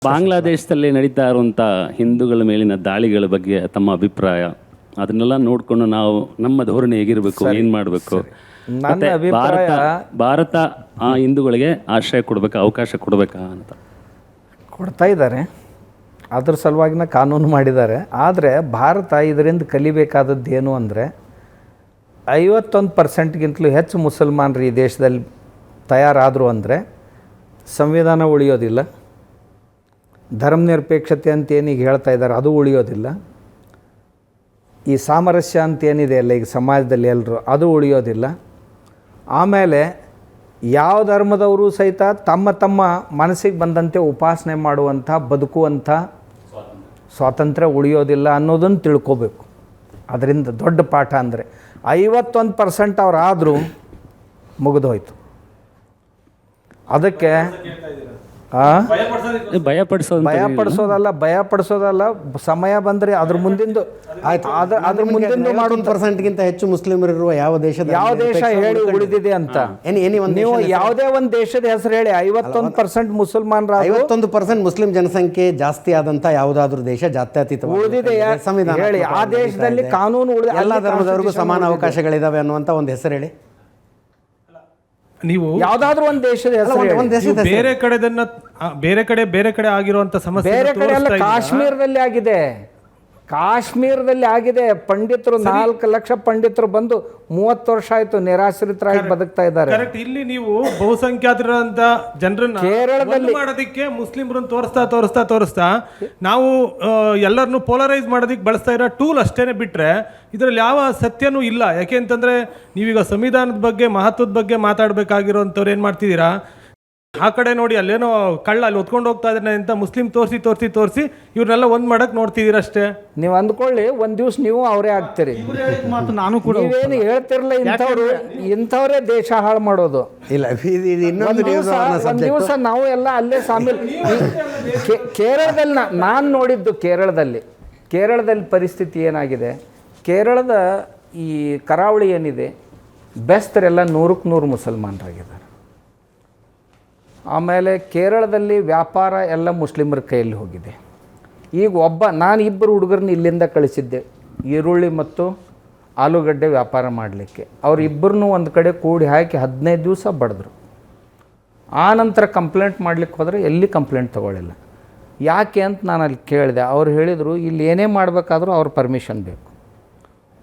ಬಾಂಗ್ಲಾದೇಶದಲ್ಲಿ ನಡೀತಾ ಇರುವಂಥ ಹಿಂದೂಗಳ ಮೇಲಿನ ದಾಳಿಗಳ ಬಗ್ಗೆ ತಮ್ಮ ಅಭಿಪ್ರಾಯ, ಅದನ್ನೆಲ್ಲ ನೋಡಿಕೊಂಡು ನಾವು ನಮ್ಮ ಧೋರಣೆ ಹೇಗಿರಬೇಕು, ಏನು ಮಾಡಬೇಕು, ನನ್ನ ಅಭಿಪ್ರಾಯ ಭಾರತ ಆ ಹಿಂದೂಗಳಿಗೆ ಆಶ್ರಯ ಕೊಡಬೇಕಾ, ಅವಕಾಶ ಕೊಡಬೇಕಾ ಅಂತ ಕೊಡ್ತಾ ಇದ್ದಾರೆ. ಅದ್ರ ಸಲುವಾಗಿನ ಕಾನೂನು ಮಾಡಿದ್ದಾರೆ. ಆದರೆ ಭಾರತ ಇದರಿಂದ ಕಲಿಬೇಕಾದದ್ದು ಏನು ಅಂದರೆ 51% ಹೆಚ್ಚು ಮುಸಲ್ಮಾನರು ಈ ದೇಶದಲ್ಲಿ ತಯಾರಾದರು ಅಂದರೆ ಸಂವಿಧಾನ ಉಳಿಯೋದಿಲ್ಲ, ಧರ್ಮನಿರಪೇಕ್ಷತೆ ಅಂತ ಏನೀಗ ಹೇಳ್ತಾ ಇದ್ದಾರೆ ಅದು ಉಳಿಯೋದಿಲ್ಲ, ಈ ಸಾಮರಸ್ಯ ಅಂತ ಏನಿದೆ ಅಲ್ಲ ಈಗ ಸಮಾಜದಲ್ಲಿ ಎಲ್ಲರೂ ಅದು ಉಳಿಯೋದಿಲ್ಲ. ಆಮೇಲೆ ಯಾವ ಧರ್ಮದವರು ಸಹಿತ ತಮ್ಮ ತಮ್ಮ ಮನಸ್ಸಿಗೆ ಬಂದಂತೆ ಉಪಾಸನೆ ಮಾಡುವಂಥ ಬದುಕುವಂಥ ಸ್ವಾತಂತ್ರ್ಯ ಉಳಿಯೋದಿಲ್ಲ ಅನ್ನೋದನ್ನು ತಿಳ್ಕೋಬೇಕು. ಅದರಿಂದ ದೊಡ್ಡ ಪಾಠ ಅಂದರೆ 51% ಅವರಾದರೂ ಮುಗಿದೋಯ್ತು. ಅದಕ್ಕೆ ಭಯಪಡಿಸೋದಲ್ಲ, ಸಮಯ ಬಂದರೆ ಅದ್ರ ಮುಂದಿಂದು ಅದ್ರ ಮುಂದಿಂದು ಮಾಡೋದು. %ಗಿಂತ ಹೆಚ್ಚು ಮುಸ್ಲಿಮರಿರುವ ಯಾವ ದೇಶ ಹೇಳಿ ಉಳಿದಿದೆ ಅಂತ ನೀವು ಯಾವುದೇ ಒಂದು ದೇಶದ ಹೆಸರು ಹೇಳಿ. 51% ಮುಸಲ್ಮಾನರ 51% ಮುಸ್ಲಿಂ ಜನಸಂಖ್ಯೆ ಜಾಸ್ತಿ ಆದಂತ ಯಾವುದಾದ್ರೂ ದೇಶ ಜಾತ್ಯತೀತ ಉಳಿದಿದೆ ಸಂವಿಧಾನ ಹೇಳಿ. ಆ ದೇಶದಲ್ಲಿ ಕಾನೂನು ಎಲ್ಲ ಧರ್ಮದವರಿಗೂ ಸಮಾನ ಅವಕಾಶಗಳಿದಾವೆ ಅನ್ನುವಂತ ಒಂದು ಹೆಸರು ಹೇಳಿ. ನೀವು ಯಾವ್ದಾದ್ರು ಒಂದು ದೇಶದ ಹೆಸರು ಬೇರೆ ಕಡೆ ಆಗಿರುವಂತ ಸಮಸ್ಯೆ ಬೇರೆ ಕಡೆ ಎಲ್ಲ ಕಾಶ್ಮೀರದಲ್ಲಿ ಆಗಿದೆ. ಪಂಡಿತರು 4 ಲಕ್ಷ ಪಂಡಿತರು ಬಂದು 30 ವರ್ಷ ಆಯ್ತು ನಿರಾಶ್ರಿತರಾಗಿ ಬದುಕ್ತಾ ಇದ್ದಾರೆ. ಕರೆಕ್ಟ್. ಇಲ್ಲಿ ನೀವು ಬಹುಸಂಖ್ಯಾತರಂತ ಜನರನ್ನ ಕೇರಳದಲ್ಲಿ ಮಾಡೋದಕ್ಕೆ ಮುಸ್ಲಿಮರನ್ನು ತೋರಿಸ್ತಾ ನಾವು ಎಲ್ಲರನ್ನು ಪೋಲರೈಸ್ ಮಾಡೋದಕ್ಕೆ ಬಳಸ್ತಾ ಇರೋ ಟೂಲ್ ಅಷ್ಟೇನೆ ಬಿಟ್ರೆ ಇದರಲ್ಲಿ ಯಾವ ಸತ್ಯನೂ ಇಲ್ಲ. ಯಾಕೆ ಅಂತಂದ್ರೆ ನೀವೀಗ ಸಂವಿಧಾನದ ಬಗ್ಗೆ ಮಹತ್ವದ ಬಗ್ಗೆ ಮಾತಾಡ್ಬೇಕಾಗಿರೋಂಥವ್ರು ಏನ್ ಮಾಡ್ತಿದ್ದೀರಾ, ಆ ಕಡೆ ನೋಡಿ ಅಲ್ಲೇನೋ ಕಳ್ಳ ಅಲ್ಲಿ ಹೊತ್ಕೊಂಡು ಹೋಗ್ತಾ ಇದ್ದಾನೆ ಅಂತ ಮುಸ್ಲಿಂ ತೋರಿಸಿ ಇವ್ರನ್ನೆಲ್ಲ ಒಂದ್ ಮಾಡಕ್ ನೋಡ್ತಿದ್ದೀರ ಅಷ್ಟೇ. ನೀವು ಅಂದ್ಕೊಳ್ಳಿ ಒಂದ್ ದಿವ್ಸ ನೀವು ಅವರೇ ಆಗ್ತೀರಿ. ನಾನು ಕೂಡ ನೀವೇನು ಹೇಳ್ತಿರಲ್ಲ, ಇಂಥವ್ರೇ ದೇಶ ಹಾಳು ಮಾಡೋದು. ಇಲ್ಲ, ಇನ್ನೊಂದು ದಿವಸ ನಾವು ಎಲ್ಲ ಅಲ್ಲೇ ಸಾಮಿಲ್. ಕೇರಳದಲ್ಲಿ ನಾನು ನೋಡಿದ್ದು ಕೇರಳದಲ್ಲಿ ಪರಿಸ್ಥಿತಿ ಏನಾಗಿದೆ, ಕೇರಳದ ಈ ಕರಾವಳಿ ಏನಿದೆ ಬೆಸ್ತರೆಲ್ಲ 100ಕ್ಕೆ 100 ಮುಸಲ್ಮಾನರಾಗಿದ್ದಾರೆ. ಆಮೇಲೆ ಕೇರಳದಲ್ಲಿ ವ್ಯಾಪಾರ ಎಲ್ಲ ಮುಸ್ಲಿಮರ ಕೈಯಲ್ಲಿ ಹೋಗಿದೆ. ಈಗ ನಾನು 2 ಹುಡುಗರನ್ನ ಇಲ್ಲಿಂದ ಕಳಿಸಿದ್ದೆ ಈರುಳ್ಳಿ ಮತ್ತು ಆಲೂಗಡ್ಡೆ ವ್ಯಾಪಾರ ಮಾಡಲಿಕ್ಕೆ. ಅವರಿಬ್ಬರನ್ನೂ ಒಂದು ಕಡೆ ಕೂಡಿ ಹಾಕಿ 15 ದಿವಸ ಬಡಿದ್ರು. ಆ ನಂತರ ಕಂಪ್ಲೇಂಟ್ ಮಾಡಲಿಕ್ಕೆ ಹೋದರೆ ಎಲ್ಲಿ ಕಂಪ್ಲೇಂಟ್ ತೊಗೊಳ್ಳಿಲ್ಲ. ಯಾಕೆ ಅಂತ ನಾನು ಅಲ್ಲಿ ಕೇಳಿದೆ. ಅವ್ರು ಹೇಳಿದರು ಇಲ್ಲಿ ಏನೇ ಮಾಡಬೇಕಾದ್ರೂ ಅವ್ರ ಪರ್ಮಿಷನ್ ಬೇಕು.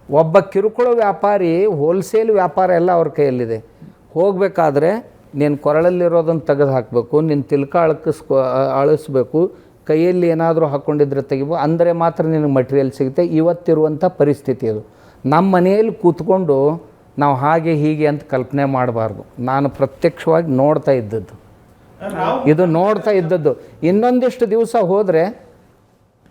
ಒಬ್ಬ ಕಿರುಕುಳ ವ್ಯಾಪಾರಿ ಹೋಲ್ಸೇಲ್ ವ್ಯಾಪಾರ ಎಲ್ಲ ಅವ್ರ ಕೈಯಲ್ಲಿದೆ. ಹೋಗಬೇಕಾದ್ರೆ ನೀನು ಕೊರಳಲ್ಲಿರೋದನ್ನು ತೆಗೆದು ಹಾಕಬೇಕು, ನಿನ್ನ ತಿಲ್ಕ ಅಳಿಸ್ಬೇಕು, ಕೈಯಲ್ಲಿ ಏನಾದರೂ ಹಾಕ್ಕೊಂಡಿದ್ರೆ ತೆಗಿಬೇಕು, ಅಂದರೆ ಮಾತ್ರ ನಿನಗೆ ಮಟೀರಿಯಲ್ ಸಿಗುತ್ತೆ. ಇವತ್ತಿರುವಂಥ ಪರಿಸ್ಥಿತಿ ಇದು. ನಮ್ಮ ಮನೆಯಲ್ಲಿ ಕೂತ್ಕೊಂಡು ನಾವು ಹಾಗೆ ಹೀಗೆ ಅಂತ ಕಲ್ಪನೆ ಮಾಡಬಾರ್ದು. ನಾನು ಪ್ರತ್ಯಕ್ಷವಾಗಿ ನೋಡ್ತಾ ಇದ್ದದ್ದು. ಇನ್ನೊಂದಿಷ್ಟು ದಿವಸ ಹೋದರೆ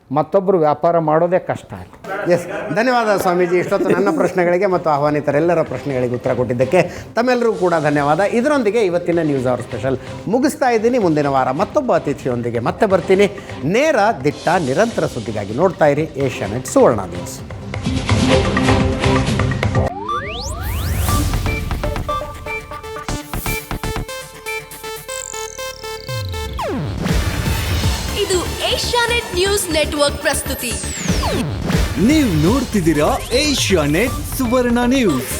ಮತ್ತೊಬ್ಬರು ವ್ಯಾಪಾರ ಮಾಡೋದೇ ಕಷ್ಟ ಆಯಿತು. ಎಸ್, ಧನ್ಯವಾದ ಸ್ವಾಮೀಜಿ. ಇಷ್ಟೊತ್ತು ನನ್ನ ಪ್ರಶ್ನೆಗಳಿಗೆ ಮತ್ತು ಆಹ್ವಾನಿತರೆಲ್ಲರ ಪ್ರಶ್ನೆಗಳಿಗೆ ಉತ್ತರ ಕೊಟ್ಟಿದ್ದಕ್ಕೆ ತಮ್ಮೆಲ್ಲರೂ ಕೂಡ ಧನ್ಯವಾದ. ಇದರೊಂದಿಗೆ ಇವತ್ತಿನ ನ್ಯೂಸ್ ಅವರ್ ಸ್ಪೆಷಲ್ ಮುಗಿಸ್ತಾ ಇದ್ದೀನಿ. ಮುಂದಿನ ವಾರ ಮತ್ತೊಬ್ಬ ಅತಿಥಿಯೊಂದಿಗೆ ಮತ್ತೆ ಬರ್ತೀನಿ. ನೇರ, ದಿಟ್ಟ, ನಿರಂತರ ಸುದ್ದಿಗಾಗಿ ನೋಡ್ತಾ ಇರಿ ಏಷ್ಯಾನೆಟ್ ಸುವರ್ಣ ನ್ಯೂಸ್. ಇದು ಏಷ್ಯಾನೆಟ್ ನ್ಯೂಸ್ ನೆಟ್ವರ್ಕ್ ಪ್ರಸ್ತುತಿ. ನೀವು ನೋಡ್ತಿದ್ದೀರಾ ಏಷ್ಯಾನೆಟ್ ಸುವರ್ಣ ನ್ಯೂಸ್.